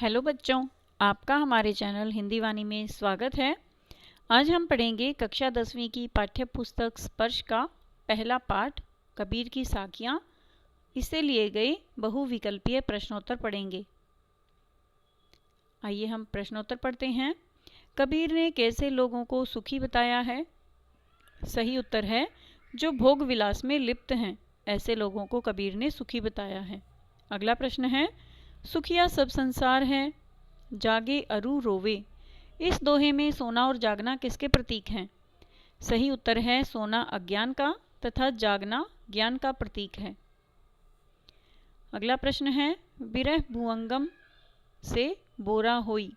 Hello बच्चों, आपका हमारे चैनल हिंदी वाणी में स्वागत है। आज हम पढ़ेंगे कक्षा 10वीं की पाठ्य पुस्तक स्पर्श का पहला पाठ कबीर की साखियाँ। इससे लिए गए बहुविकल्पीय प्रश्नोत्तर पढ़ेंगे। आइए हम प्रश्नोत्तर पढ़ते हैं। कबीर ने कैसे लोगों को सुखी बताया है? सही उत्तर है जो भोग विलास में लिप्त हैं, ऐसे लोगों को कबीर ने सुखी बताया है। अगला प्रश्न है, सुखिया सब संसार है, जागे अरु रोवे। इस दोहे में सोना और जागना किसके प्रतीक हैं? सही उत्तर है सोना अज्ञान का तथा जागना ज्ञान का प्रतीक है। अगला प्रश्न है, विरह भुअंगम से बोरा होई।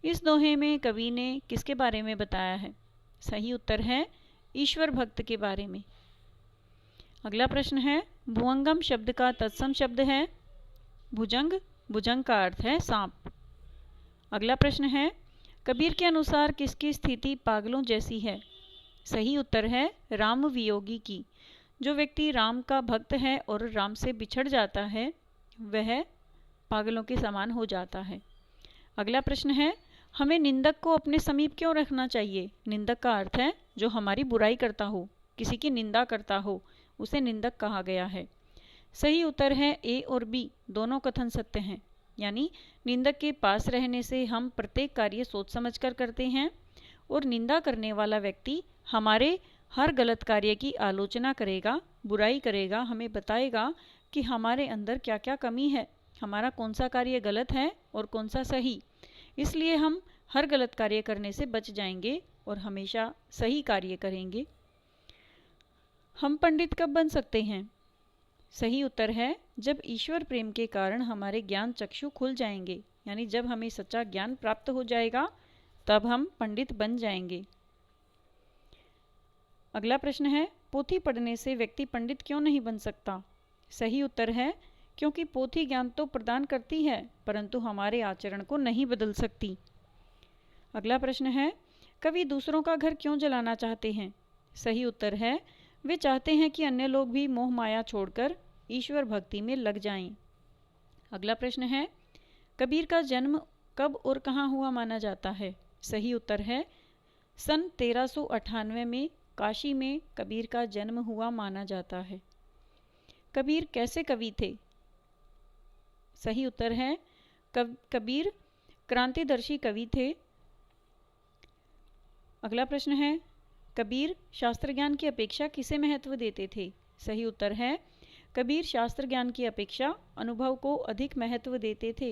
इस दोहे में कवि ने किसके बारे में बताया है? सही उत्तर है ईश्वर भक्त के बारे में। अगला प्रश्न है, भुअंगम शब्द का तत्सम शब्द है भुजंग। भुजंग का अर्थ है सांप। अगला प्रश्न है, कबीर के अनुसार किसकी स्थिति पागलों जैसी है? सही उत्तर है राम वियोगी की। जो व्यक्ति राम का भक्त है और राम से बिछड़ जाता है वह पागलों के समान हो जाता है। अगला प्रश्न है, हमें निंदक को अपने समीप क्यों रखना चाहिए? निंदक का अर्थ है जो हमारी बुराई करता हो, किसी की निंदा करता हो, उसे निंदक कहा गया है। सही उत्तर है ए और बी दोनों कथन सत्य हैं। यानी निंदक के पास रहने से हम प्रत्येक कार्य सोच समझकर करते हैं और निंदा करने वाला व्यक्ति हमारे हर गलत कार्य की आलोचना करेगा, बुराई करेगा, हमें बताएगा कि हमारे अंदर क्या क्या कमी है, हमारा कौन सा कार्य गलत है और कौन सा सही। इसलिए हम हर गलत कार्य करने से बच जाएंगे और हमेशा सही कार्य करेंगे। हम पंडित कब बन सकते हैं? सही उत्तर है जब ईश्वर प्रेम के कारण हमारे ज्ञान चक्षु खुल जाएंगे, यानी जब हमें सच्चा ज्ञान प्राप्त हो जाएगा तब हम पंडित बन जाएंगे। अगला प्रश्न है, पोथी पढ़ने से व्यक्ति पंडित क्यों नहीं बन सकता? सही उत्तर है क्योंकि पोथी ज्ञान तो प्रदान करती है परंतु हमारे आचरण को नहीं बदल सकती। अगला प्रश्न है, कवि दूसरों का घर क्यों जलाना चाहते हैं? सही उत्तर है वे चाहते हैं कि अन्य लोग भी मोह माया छोड़कर ईश्वर भक्ति में लग जाएं। अगला प्रश्न है, कबीर का जन्म कब और कहाँ हुआ माना जाता है? सही उत्तर है सन 1398 में काशी में कबीर का जन्म हुआ माना जाता है। कबीर कैसे कवि थे? सही उत्तर है कबीर क्रांतिदर्शी कवि थे। अगला प्रश्न है, कबीर शास्त्र ज्ञान की अपेक्षा किसे महत्व देते थे? सही उत्तर है कबीर शास्त्र ज्ञान की अपेक्षा अनुभव को अधिक महत्व देते थे।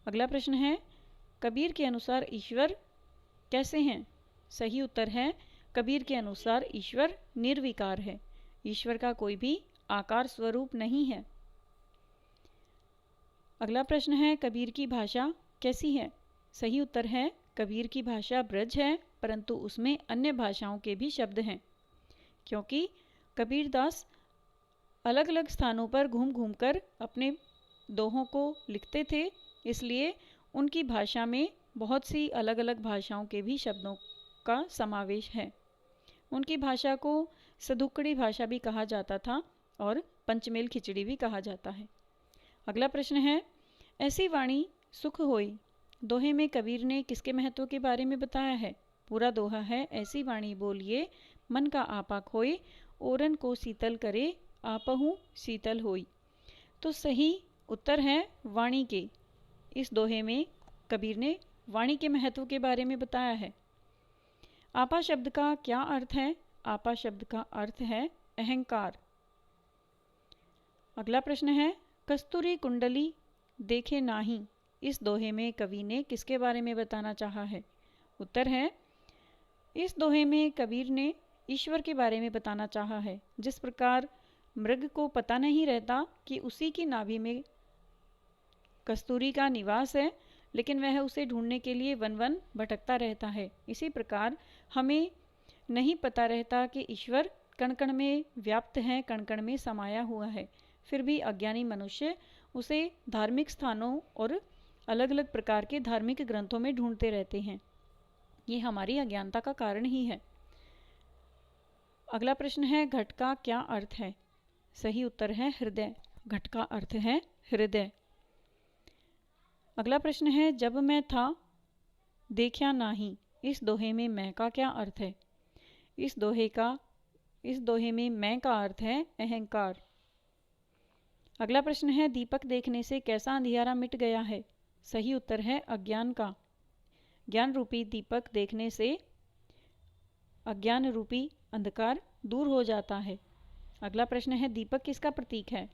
अगला प्रश्न है, कबीर के अनुसार ईश्वर कैसे हैं? सही उत्तर है कबीर के अनुसार ईश्वर निर्विकार है, ईश्वर का कोई भी आकार स्वरूप नहीं है। अगला प्रश्न है, कबीर की भाषा कैसी है? सही उत्तर है कबीर की भाषा ब्रज है परंतु उसमें अन्य भाषाओं के भी शब्द हैं, क्योंकि कबीरदास अलग अलग स्थानों पर घूम घूम कर अपने दोहों को लिखते थे, इसलिए उनकी भाषा में बहुत सी अलग अलग भाषाओं के भी शब्दों का समावेश है। उनकी भाषा को सदुक्कड़ी भाषा भी कहा जाता था और पंचमेल खिचड़ी भी कहा जाता है। अगला प्रश्न है, ऐसी वाणी सुख होई दोहे में कबीर ने किसके महत्व के बारे में बताया है? पूरा दोहा है, ऐसी वाणी बोलिए मन का आपा खोए, ओरन को शीतल करे आपहु शीतल होई। तो सही उत्तर है वाणी के। इस दोहे में कबीर ने वाणी के महत्व के बारे में बताया है। आपा शब्द का क्या अर्थ है? आपा शब्द का अर्थ है अहंकार। अगला प्रश्न है, कस्तूरी कुंडली देखे नाही। इस दोहे में कवि ने किसके बारे में बताना चाहा है? उत्तर है इस दोहे में कबीर ने ईश्वर के बारे में बताना चाहा है। जिस प्रकार मृग को पता नहीं रहता कि उसी की नाभि में कस्तूरी का निवास है, लेकिन वह उसे ढूंढने के लिए वन वन भटकता रहता है, इसी प्रकार हमें नहीं पता रहता कि ईश्वर कण कण में व्याप्त है, कण कण में समाया हुआ है, फिर भी अज्ञानी मनुष्य उसे धार्मिक स्थानों और अलग अलग प्रकार के धार्मिक ग्रंथों में ढूंढते रहते हैं। ये हमारी अज्ञानता का कारण ही है। अगला प्रश्न है, घट का क्या अर्थ है? सही उत्तर है हृदय। घट का अर्थ है हृदय। अगला प्रश्न है, जब मैं था देखा नाही, इस दोहे में मैं का क्या अर्थ है? इस दोहे में मैं का अर्थ है अहंकार। अगला प्रश्न है, दीपक देखने से कैसा अंधियारा मिट गया है? सही उत्तर है अज्ञान का। ज्ञान रूपी दीपक देखने से अज्ञान रूपी अंधकार दूर हो जाता है। अगला प्रश्न है, दीपक किसका प्रतीक है?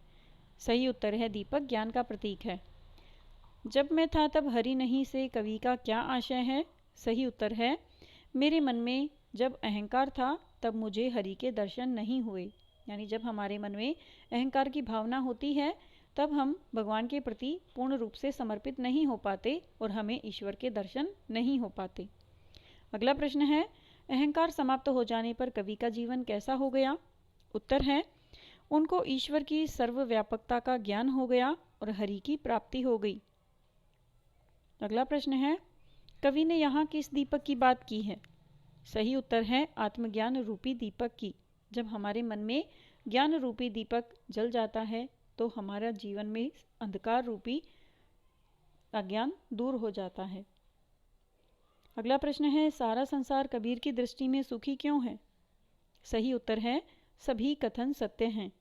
सही उत्तर है दीपक ज्ञान का प्रतीक है। जब मैं था तब हरि नहीं से कवि का क्या आशय है? सही उत्तर है, मेरे मन में जब अहंकार था तब मुझे हरि के दर्शन नहीं हुए। यानी जब हमारे मन में अहंकार की भावना होती है तब हम भगवान के प्रति पूर्ण रूप से समर्पित नहीं हो पाते और हमें ईश्वर के दर्शन नहीं हो पाते। अगला प्रश्न है, अहंकार समाप्त हो जाने पर कवि का जीवन कैसा हो गया? उत्तर है, उनको ईश्वर की सर्वव्यापकता का ज्ञान हो गया और हरि की प्राप्ति हो गई। अगला प्रश्न है, कवि ने यहाँ किस दीपक की बात की है? सही उत्तर है आत्मज्ञान रूपी दीपक की। जब हमारे मन में ज्ञान रूपी दीपक जल जाता है तो हमारा जीवन में अंधकार रूपी अज्ञान दूर हो जाता है। अगला प्रश्न है, सारा संसार कबीर की दृष्टि में सुखी क्यों है? सही उत्तर है सभी कथन सत्य हैं।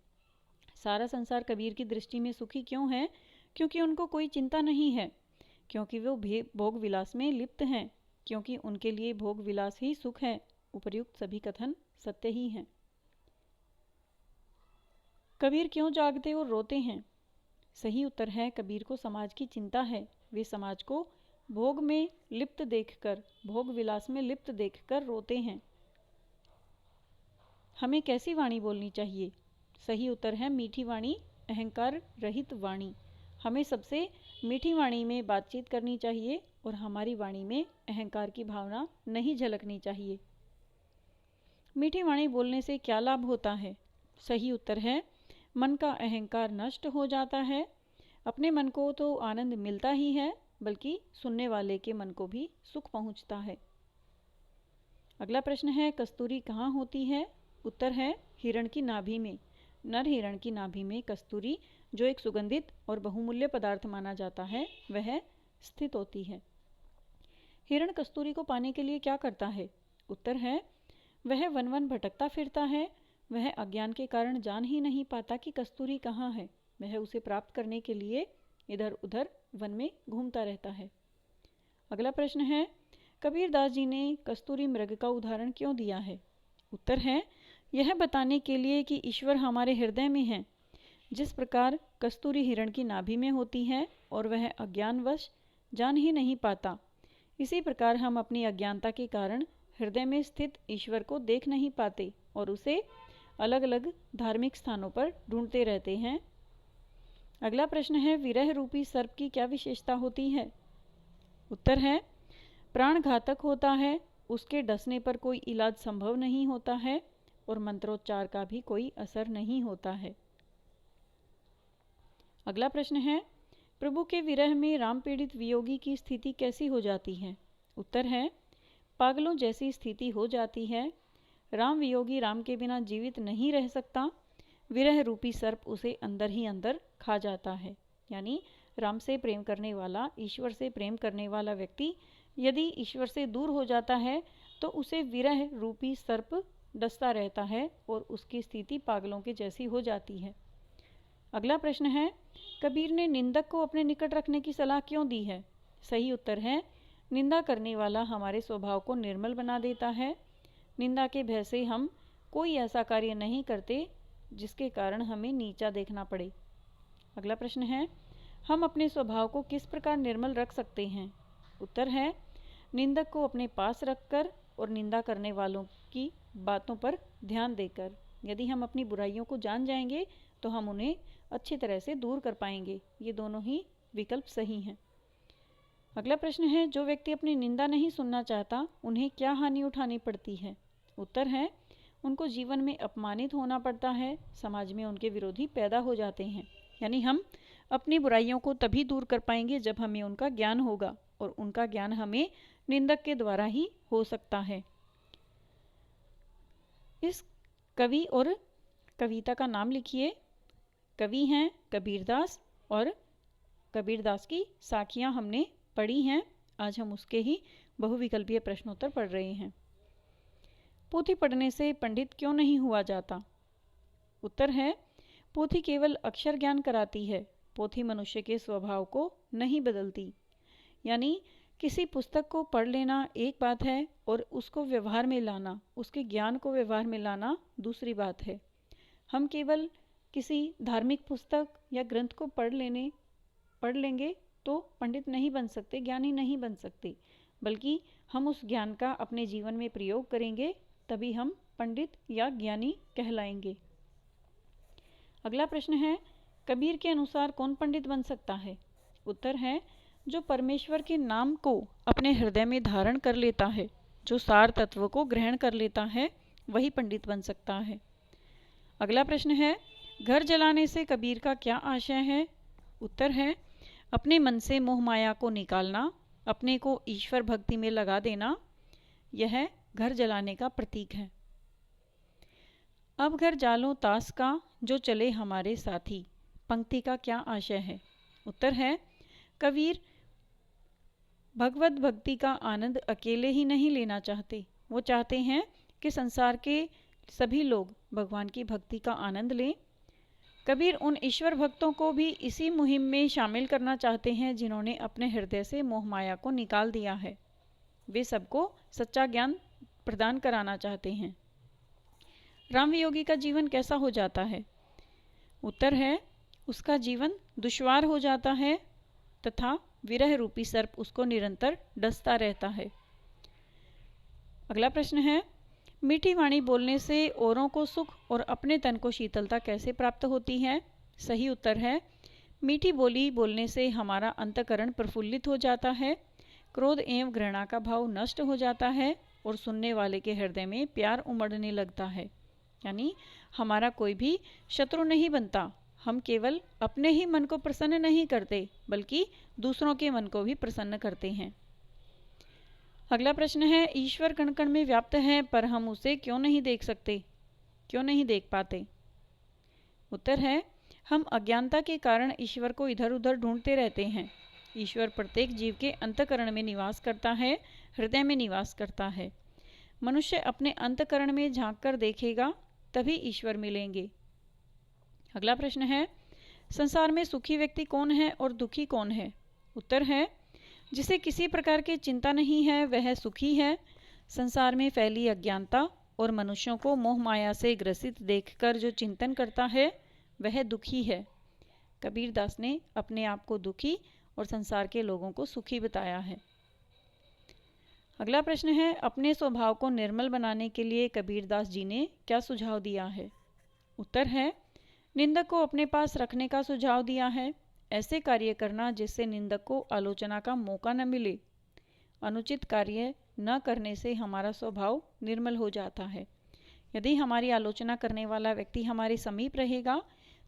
सारा संसार कबीर की दृष्टि में सुखी क्यों है? क्योंकि उनको कोई चिंता नहीं है, क्योंकि वो भोग विलास में लिप्त हैं, क्योंकि उनके लिए भोग विलास ही सुख है। उपर्युक्त सभी कथन सत्य ही हैं। कबीर क्यों जागते और रोते हैं? सही उत्तर है कबीर को समाज की चिंता है। वे समाज को भोग में लिप्त देखकर, भोग विलास में लिप्त देखकर रोते हैं। हमें कैसी वाणी बोलनी चाहिए? सही उत्तर है मीठी वाणी, अहंकार रहित वाणी। हमें सबसे मीठी वाणी में बातचीत करनी चाहिए और हमारी वाणी में अहंकार की भावना नहीं झलकनी चाहिए। मीठी वाणी बोलने से क्या लाभ होता है? सही उत्तर है मन का अहंकार नष्ट हो जाता है। अपने मन को तो आनंद मिलता ही है, बल्कि सुनने वाले के मन को भी सुख पहुंचता है। अगला प्रश्न है, कस्तूरी कहाँ होती है? उत्तर है हिरण की नाभि में। नर हिरण की नाभि में कस्तूरी, जो एक सुगंधित और बहुमूल्य पदार्थ माना जाता है, वह स्थित होती है। हिरण कस्तूरी को पाने के लिए क्या करता है? उत्तर है वह वन वन भटकता फिरता है। वह अज्ञान के कारण जान ही नहीं पाता कि कस्तूरी कहाँ है। वह उसे प्राप्त करने के लिए इधर उधर वन में घूमता रहता है। अगला प्रश्न है, कबीरदास जी ने कस्तूरी मृग का उदाहरण क्यों दिया है? उत्तर है यह बताने के लिए कि ईश्वर हमारे हृदय में है। जिस प्रकार कस्तूरी हिरण की नाभि में होती है और वह अज्ञानवश जान ही नहीं पाता, इसी प्रकार हम अपनी अज्ञानता के कारण हृदय में स्थित ईश्वर को देख नहीं पाते और उसे अलग अलग धार्मिक स्थानों पर ढूंढते रहते हैं। अगला प्रश्न है, विरह रूपी सर्प की क्या विशेषता होती है? उत्तर है प्राण घातक होता है, उसके डसने पर कोई इलाज संभव नहीं होता है और मंत्रोच्चार का भी कोई असर नहीं होता है। अगला प्रश्न है, प्रभु के विरह में राम पीड़ित वियोगी की स्थिति कैसी हो जाती है? उत्तर है पागलों जैसी स्थिति हो जाती है। राम वियोगी राम के बिना जीवित नहीं रह सकता। विरह रूपी सर्प उसे अंदर ही अंदर खा जाता है। यानी राम से प्रेम करने वाला, ईश्वर से प्रेम करने वाला व्यक्ति यदि ईश्वर से दूर हो जाता है तो उसे विरह रूपी सर्प डसता रहता है और उसकी स्थिति पागलों के जैसी हो जाती है। अगला प्रश्न है, कबीर ने निंदक को अपने निकट रखने की सलाह क्यों दी है? सही उत्तर है निंदा करने वाला हमारे स्वभाव को निर्मल बना देता है। निंदा के भय से हम कोई ऐसा कार्य नहीं करते जिसके कारण हमें नीचा देखना पड़े। अगला प्रश्न है, हम अपने स्वभाव को किस प्रकार निर्मल रख सकते हैं? उत्तर है निंदक को अपने पास रखकर और निंदा करने वालों की बातों पर ध्यान देकर। यदि हम अपनी बुराइयों को जान जाएंगे तो हम उन्हें अच्छी तरह से दूर कर पाएंगे। ये दोनों ही विकल्प सही हैं। अगला प्रश्न है, जो व्यक्ति अपनी निंदा नहीं सुनना चाहता उन्हें क्या हानि उठानी पड़ती है? उत्तर है उनको जीवन में अपमानित होना पड़ता है, समाज में उनके विरोधी पैदा हो जाते हैं। यानी हम अपनी बुराइयों को तभी दूर कर पाएंगे जब हमें उनका ज्ञान होगा और उनका ज्ञान हमें निंदक के द्वारा ही हो सकता है। इस कवि और कविता का नाम लिखिए। कवि हैं कबीरदास और कबीरदास की साखियाँ हमने पढ़ी हैं। आज हम उसके ही बहुविकल्पीय प्रश्नोत्तर पढ़ रहे हैं। पोथी पढ़ने से पंडित क्यों नहीं हुआ जाता? उत्तर है, पोथी केवल अक्षर ज्ञान कराती है, पोथी मनुष्य के स्वभाव को नहीं बदलती। यानी किसी पुस्तक को पढ़ लेना एक बात है और उसको व्यवहार में लाना, उसके ज्ञान को व्यवहार में लाना दूसरी बात है। हम केवल किसी धार्मिक पुस्तक या ग्रंथ को पढ़ लेंगे तो पंडित नहीं बन सकते, ज्ञानी नहीं बन सकते, बल्कि हम उस ज्ञान का अपने जीवन में प्रयोग करेंगे, तभी हम पंडित या ज्ञानी कहलाएंगे। अगला प्रश्न है, कबीर के अनुसार कौन पंडित बन सकता है? उत्तर है, जो परमेश्वर के नाम को अपने हृदय में धारण कर लेता है, जो सार तत्व को ग्रहण कर लेता है, वही पंडित बन सकता है। अगला प्रश्न है, घर जलाने से कबीर का क्या आशय है? उत्तर है, अपने मन से मोह माया को निकालना, अपने को ईश्वर भक्ति में लगा देना, यह घर जलाने का प्रतीक है। अब घर जालो तास का, जो चले हमारे साथी, पंक्ति का क्या आशय है? उत्तर है, कबीर भगवत भक्ति का आनंद अकेले ही नहीं लेना चाहते, वो चाहते हैं कि संसार के सभी लोग भगवान की भक्ति का आनंद लें। कबीर उन ईश्वर भक्तों को भी इसी मुहिम में शामिल करना चाहते हैं जिन्होंने अपने हृदय से मोह माया को निकाल दिया है। वे सबको सच्चा ज्ञान प्रदान कराना चाहते हैं। रामवियोगी का जीवन कैसा हो जाता है? उत्तर है, उसका जीवन दुश्वार हो जाता है तथा विरह रूपी सर्प उसको निरंतर डसता रहता है। अगला प्रश्न है, मीठी वाणी बोलने से औरों को सुख और अपने तन को शीतलता कैसे प्राप्त होती है? सही उत्तर है, मीठी बोली बोलने से हमारा अंतःकरण प्रफुल्लित हो जाता है, क्रोध एवं घृणा का भाव नष्ट हो जाता है और सुनने वाले के हृदय में प्यार उमड़ने लगता है। यानी हमारा कोई भी शत्रु नहीं बनता। हम केवल अपने ही मन को प्रसन्न नहीं करते, बल्कि दूसरों के मन को भी प्रसन्न करते हैं। अगला प्रश्न है, ईश्वर कण कण में व्याप्त है पर हम उसे क्यों नहीं देख सकते, क्यों नहीं देख पाते? उत्तर है, हम अज्ञानता के कारण ईश्वर को इधर उधर ढूंढते रहते हैं। ईश्वर प्रत्येक जीव के अंतःकरण में निवास करता है, हृदय में निवास करता है। मनुष्य अपने अंतःकरण में झांक कर देखेगा, तभी ईश्वर मिलेंगे। अगला प्रश्न है, संसार में सुखी व्यक्ति कौन है और दुखी कौन है? उत्तर है, जिसे किसी प्रकार की चिंता नहीं है वह सुखी है। संसार में फैली अज्ञानता और मनुष्यों को मोह माया से ग्रसित देखकर जो चिंतन करता है वह दुखी है। कबीरदास ने अपने आप को दुखी और संसार के लोगों को सुखी बताया है। अगला प्रश्न है, अपने स्वभाव को निर्मल बनाने के लिए कबीरदास जी ने क्या सुझाव दिया है? उत्तर है, निंदक को अपने पास रखने का सुझाव दिया है। ऐसे कार्य करना जिससे निंदक को आलोचना का मौका न मिले। अनुचित कार्य न करने से हमारा स्वभाव निर्मल हो जाता है। यदि हमारी आलोचना करने वाला व्यक्ति हमारे समीप रहेगा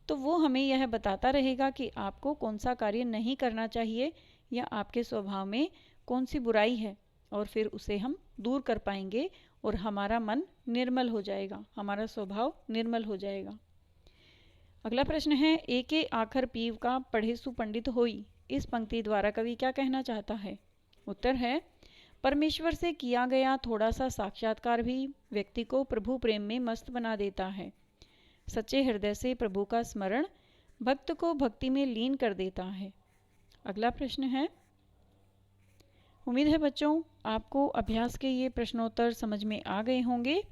तो वो हमें यह बताता रहेगा कि आपको कौन सा कार्य नहीं करना चाहिए या आपके स्वभाव में कौन सी बुराई है, और फिर उसे हम दूर कर पाएंगे और हमारा मन निर्मल हो जाएगा, हमारा स्वभाव निर्मल हो जाएगा। अगला प्रश्न है, एके आखर पीव का पढ़े सु पंडित होई, इस पंक्ति द्वारा कवि क्या कहना चाहता है? उत्तर है, परमेश्वर से किया गया थोड़ा सा साक्षात्कार भी व्यक्ति को प्रभु प्रेम में मस्त बना देता है। सच्चे हृदय से प्रभु का स्मरण भक्त को भक्ति में लीन कर देता है। अगला प्रश्न है, उम्मीद है बच्चों आपको अभ्यास के ये प्रश्नोत्तर समझ में आ गए होंगे।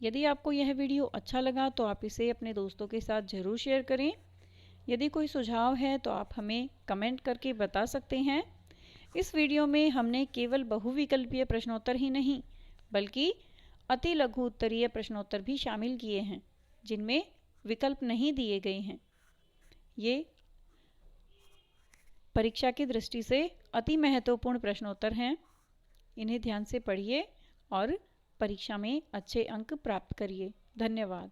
यदि आपको यह वीडियो अच्छा लगा तो आप इसे अपने दोस्तों के साथ ज़रूर शेयर करें। यदि कोई सुझाव है तो आप हमें कमेंट करके बता सकते हैं। इस वीडियो में हमने केवल बहुविकल्पीय प्रश्नोत्तर ही नहीं बल्कि अति लघु उत्तरीय प्रश्नोत्तर भी शामिल किए हैं जिनमें विकल्प नहीं दिए गए हैं। ये परीक्षा की दृष्टि से अति महत्वपूर्ण प्रश्नोत्तर हैं। इन्हें ध्यान से पढ़िए और परीक्षा में अच्छे अंक प्राप्त करिए। धन्यवाद।